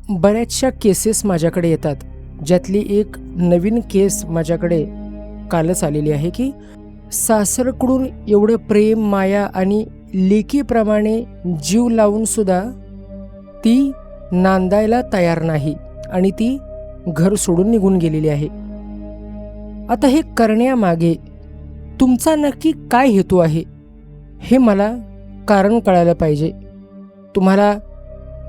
बऱ्याचशा केसेस माझ्याकडे येतात, ज्यातली एक नवीन केस माझ्याकडे कालच आलेली आहे की सासरकडून एवढं प्रेम, माया आणि लेकीप्रमाणे जीव लावून सुद्धा ती नांदायला तयार नाही आणि ती घर सोडून निघून गेलेली आहे. आता हे करण्यामागे तुमचा नक्की काय हेतू आहे हे मला कारण कळायला पाहिजे. तुम्हाला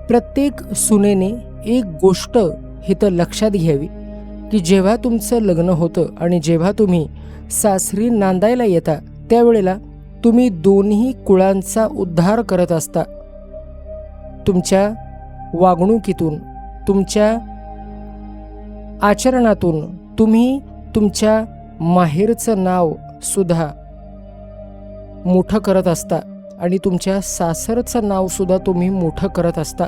प्रत्येक सुनेने एक गोष्ट इथं लक्षात घ्यावी की जेव्हा तुमचं लग्न होतं आणि जेव्हा तुम्ही सासरी नांदायला येता त्यावेळेला तुम्ही दोन्ही कुळांचा उद्धार करत असता. तुमच्या वागणुकीतून, तुमच्या आचरणातून तुम्ही तुमच्या माहेरचं नाव सुद्धा मोठं करत असता आणि तुमच्या सासरचं नाव सुद्धा तुम्ही मोठं करत असता.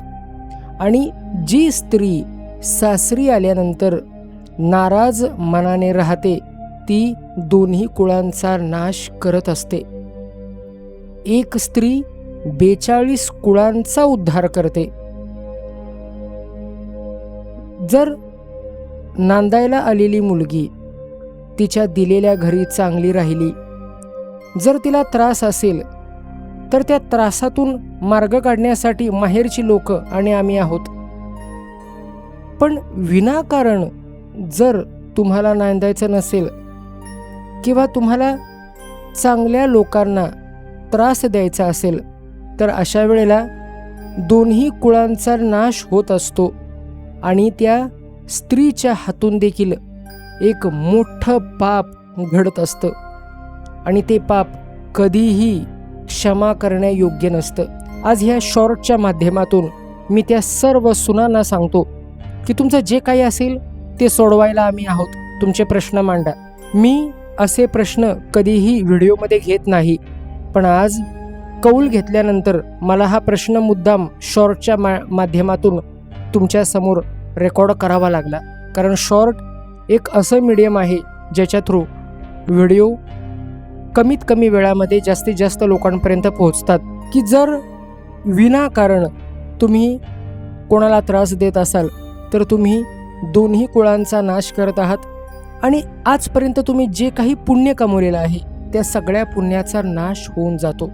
आणि जी स्त्री सासरी आल्यानंतर नाराज मनाने राहते ती दोन्ही कुळांचा नाश करत असते. एक स्त्री 42 कुळांचा उद्धार करते. जर नांदायला आलेली मुलगी तिच्या दिलेल्या घरी चांगली राहिली, जर तिला त्रास असेल तर त्या त्रासातून मार्ग काढण्यासाठी माहेरची लोक आणि आम्ही आहोत. पण विनाकारण जर तुम्हाला नांदायचं नसेल किंवा तुम्हाला चांगल्या लोकांना त्रास द्यायचा असेल तर अशा वेळेला दोन्ही कुळांचा नाश होत असतो आणि त्या स्त्रीच्या हातून देखील एक मोठं पाप घडत असतं आणि ते पाप कधीही क्षमा करण्यायोग्य नसतं. आज ह्या शॉर्टच्या माध्यमातून मी त्या सर्व सुनांना सांगतो की तुमचं जे काही असेल ते सोडवायला आम्ही आहोत. तुमचे प्रश्न मांडा. मी असे प्रश्न कधीही व्हिडिओमध्ये घेत नाही, पण आज कौल घेतल्यानंतर मला हा प्रश्न मुद्दाम शॉर्टच्या माध्यमातून तुमच्यासमोर रेकॉर्ड करावा लागला. कारण शॉर्ट एक असं मीडियम आहे ज्याच्या थ्रू व्हिडिओ कमीत कमी वेळामध्ये जास्तीत जास्त लोकांपर्यंत पोहोचतात. की जर विनाकारण तुम्ही कोणाला त्रास देत असाल तर तुम्ही दोन्ही कुळांचा नाश करत आहात आणि आजपर्यंत तुम्ही जे काही पुण्य कमवलेलं आहे त्या सगळ्या पुण्याचा नाश होऊन जातो.